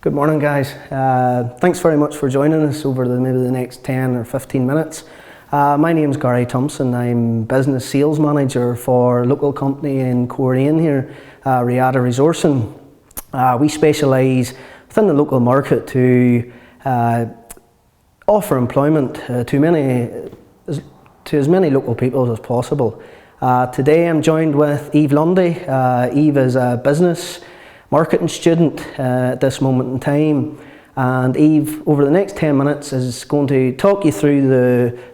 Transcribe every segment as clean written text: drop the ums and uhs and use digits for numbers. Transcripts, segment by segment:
Good morning, guys. Thanks very much for joining us over maybe the next 10 or 15 minutes. My name's Gary Thompson. I'm Business Sales Manager for a local company in Coleraine here, Riata Resourcing. We specialise within the local market to offer employment to as many local people as possible. Today I'm joined with Eve Lundy. Eve is a business marketing student at this moment in time, and Eve over the next 10 minutes is going to talk you through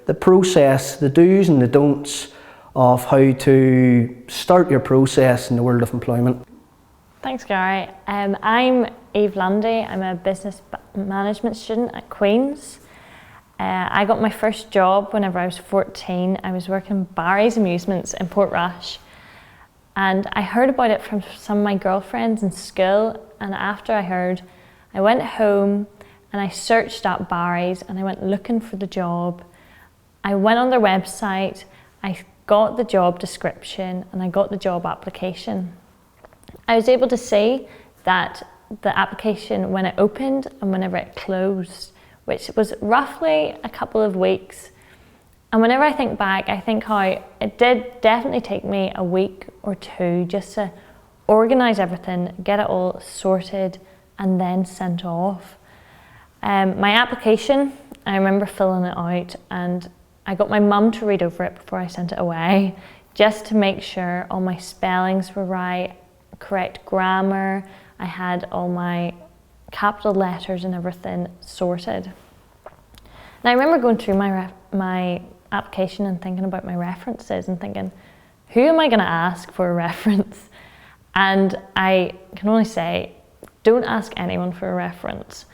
the process, the do's and the don'ts of how to start your process in the world of employment. Thanks, Gary. I'm Eve Lundy. I'm a business management student at Queen's. I got my first job whenever I was 14. I was working Barry's Amusements in Portrush. And I heard about it from some of my girlfriends in school, and after I heard, I went home and I searched up Barry's and I went looking for the job. I went on their website, I got the job description and I got the job application. I was able to see that the application when it opened and whenever it closed, which was roughly a couple of weeks. And whenever I think back, I think how it did definitely take me a week or two just to organise everything, get it all sorted and then sent off. My application, I remember filling it out and I got my mum to read over it before I sent it away, just to make sure all my spellings were right, correct grammar, I had all my capital letters and everything sorted. And I remember going through my application and thinking about my references and thinking, who am I going to ask for a reference? And I can only say, don't ask anyone for a reference.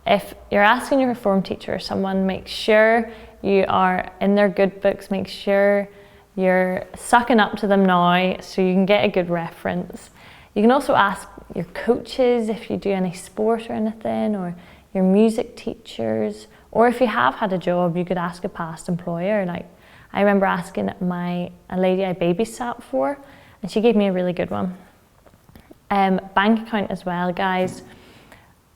If you're asking your form teacher or someone, make sure you are in their good books, make sure you're sucking up to them now so you can get a good reference. You can also ask your coaches if you do any sport or anything, or your music teachers, or if you have had a job, you could ask a past employer. Like I remember asking a lady I babysat for, and she gave me a really good one. Bank account as well, guys.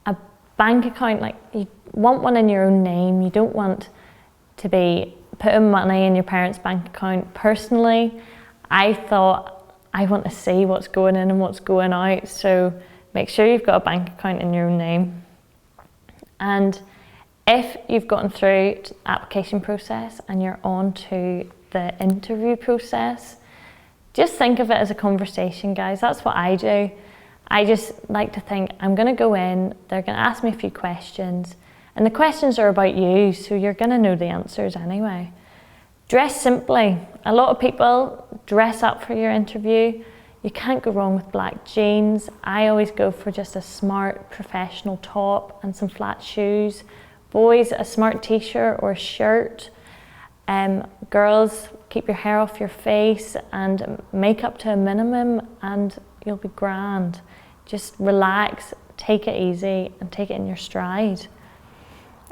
A bank account, like you want one in your own name. You don't want to be putting money in your parents' bank account. Personally, I thought I want to see what's going in and what's going out, so make sure you've got a bank account in your own name. And if you've gotten through the application process and you're on to the interview process, just think of it as a conversation, guys. That's what I do. I just like to think, I'm going to go in, they're going to ask me a few questions, and the questions are about you, so you're going to know the answers anyway. Dress simply. A lot of people dress up for your interview. You can't go wrong with black jeans. I always go for just a smart professional top and some flat shoes. Boys, a smart t-shirt or a shirt. Girls, keep your hair off your face and makeup to a minimum and you'll be grand. Just relax, take it easy and take it in your stride.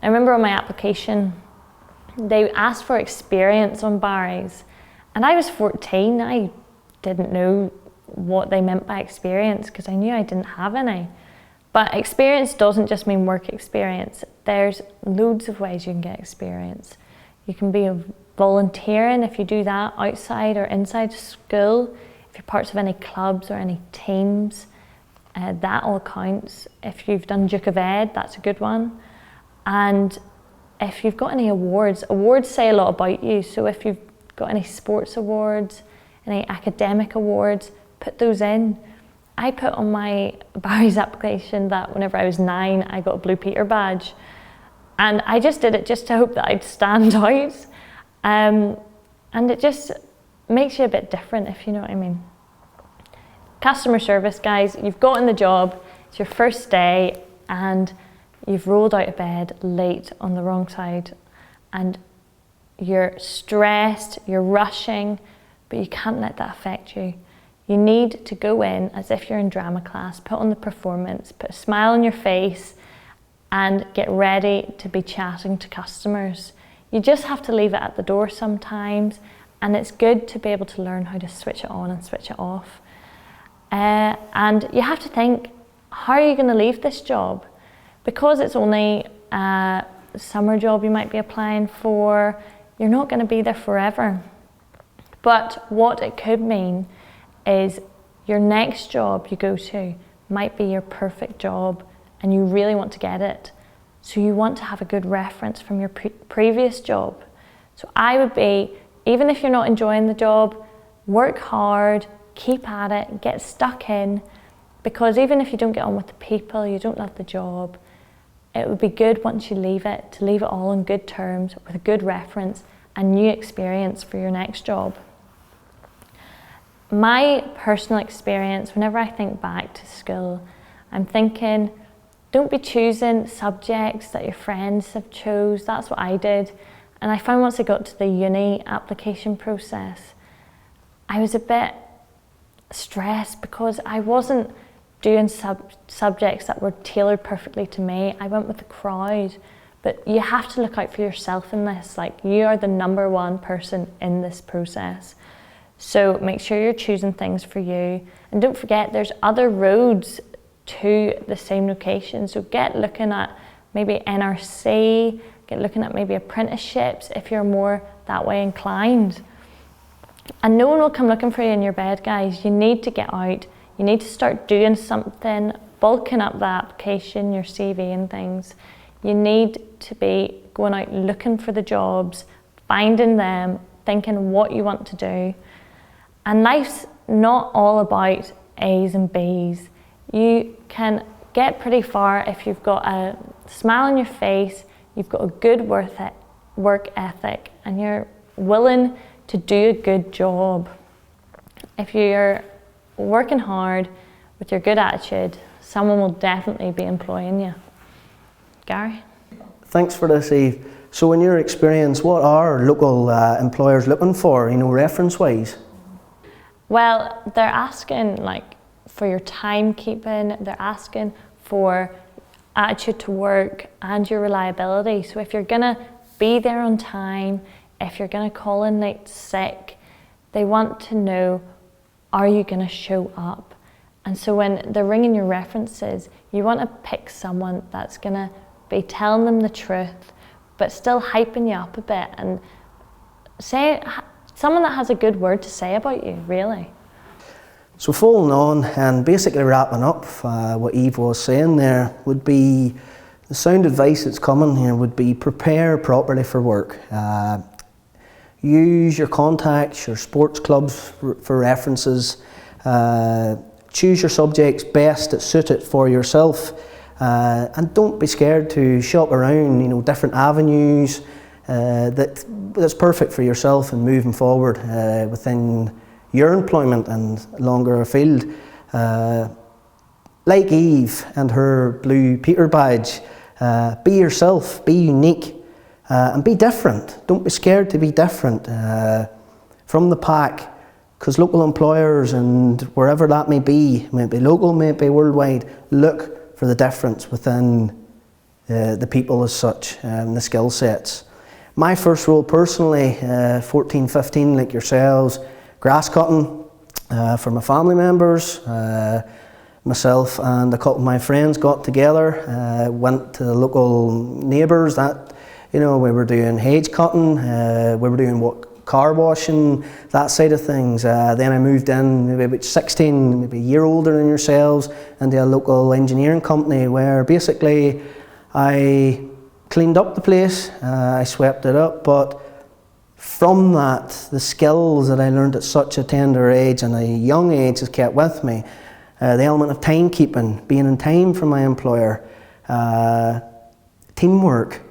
I remember on my application, they asked for experience on Barry's, and I was 14. I didn't know what they meant by experience because I knew I didn't have any. But experience doesn't just mean work experience. There's loads of ways you can get experience. You can be volunteering if you do that outside or inside school. If you're parts of any clubs or any teams, that all counts. If you've done Duke of Ed, that's a good one. And if you've got any awards say a lot about you. So if you've got any sports awards, any academic awards, put those in. I put on my Barry's application that whenever I was 9, I got a Blue Peter badge. And I just did it just to hope that I'd stand out. And it just makes you a bit different, if you know what I mean. Customer service, guys, you've gotten the job, it's your first day, and you've rolled out of bed late on the wrong side, and you're stressed, you're rushing, but you can't let that affect you. You need to go in as if you're in drama class, put on the performance, put a smile on your face, and get ready to be chatting to customers. You just have to leave it at the door sometimes, and it's good to be able to learn how to switch it on and switch it off. And you have to think, how are you going to leave this job? because it's only a summer job you might be applying for, you're not going to be there forever. But what it could mean is your next job you go to might be your perfect job and you really want to get it. So you want to have a good reference from your previous job. So I would be, even if you're not enjoying the job, work hard, keep at it, get stuck in, because even if you don't get on with the people, you don't love the job, it would be good once you leave it, to leave it all on good terms, with a good reference and new experience for your next job. My personal experience, whenever I think back to school, I'm thinking, don't be choosing subjects that your friends have chose. That's what I did. And I found once I got to the uni application process, I was a bit stressed because I wasn't doing subjects that were tailored perfectly to me. I went with the crowd. But you have to look out for yourself in this. Like, you are the #1 person in this process. So make sure you're choosing things for you. And don't forget, there's other roads to the same location. So get looking at maybe NRC, get looking at maybe apprenticeships if you're more that way inclined. And no one will come looking for you in your bed, guys. You need to get out. You need to start doing something, bulking up the application, your CV and things. You need to be going out looking for the jobs, finding them, thinking what you want to do. And life's not all about A's and B's. You can get pretty far if you've got a smile on your face, you've got a good work ethic, and you're willing to do a good job. If you're working hard with your good attitude, someone will definitely be employing you. Gary? Thanks for this, Eve. So in your experience, what are local employers looking for, reference-wise? Well, they're asking for your timekeeping, they're asking for attitude to work and your reliability. So if you're gonna be there on time, if you're gonna call in late sick, they want to know, are you gonna show up? And so when they're ringing your references, you want to pick someone that's gonna be telling them the truth, but still hyping you up a bit, and someone that has a good word to say about you, really. So following on and basically wrapping up what Eve was saying there, would be the sound advice that's coming here would be prepare properly for work. Use your contacts, your sports clubs for references. Choose your subjects best that suit it for yourself. And don't be scared to shop around, different avenues that's perfect for yourself and moving forward within your employment and longer afield. Like Eve and her Blue Peter badge, be yourself, be unique, and be different. Don't be scared to be different from the pack, because local employers and wherever that may be local, may be worldwide, look for the difference within the people as such, and the skill sets. My first role personally, 14, 15, like yourselves, grass cutting for my family members. Myself and a couple of my friends got together, went to the local neighbours that, we were doing hedge cutting, we were doing car washing, that side of things. Then I moved in, maybe about 16, maybe a year older than yourselves, into a local engineering company where basically I cleaned up the place, I swept it up, but from that, the skills that I learned at such a tender age and a young age has kept with me. The element of timekeeping, being in time for my employer, teamwork.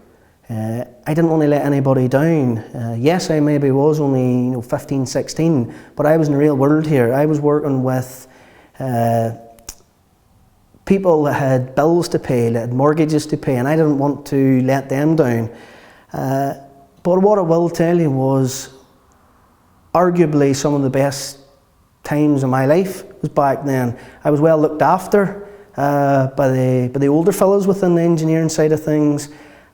I didn't want to let anybody down. Yes, I maybe was only 15, 16, but I was in the real world here. I was working with people that had bills to pay, that had mortgages to pay, and I didn't want to let them down. But what I will tell you was arguably some of the best times of my life was back then. I was well looked after by the older fellows within the engineering side of things.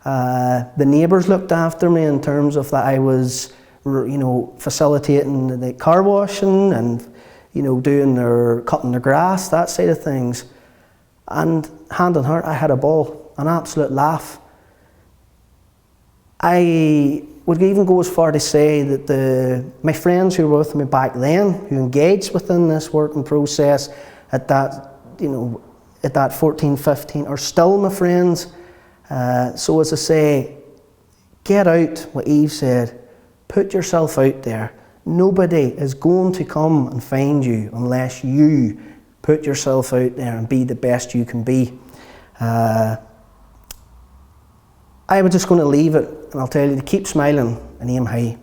The neighbours looked after me in terms of that I was, facilitating the car washing and, cutting their grass, that side of things. And hand on heart, I had a ball. an absolute laugh. I would even go as far to say that my friends who were with me back then, who engaged within this working process at that, at that 14, 15, are still my friends. So as I say, get out what Eve said, put yourself out there. Nobody is going to come and find you unless you put yourself out there and be the best you can be. I was just going to leave it, and I'll tell you to keep smiling and aim high.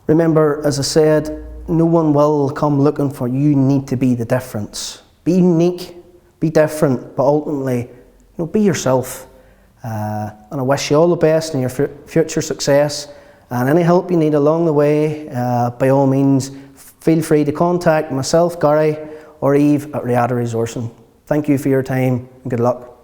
Remember, as I said, no one will come looking for you. You need to be the difference. Be unique, be different, but ultimately, be yourself. And I wish you all the best in your future success. And any help you need along the way, by all means, feel free to contact myself, Gary, or Eve at Reata Resourcing. Thank you for your time, and good luck.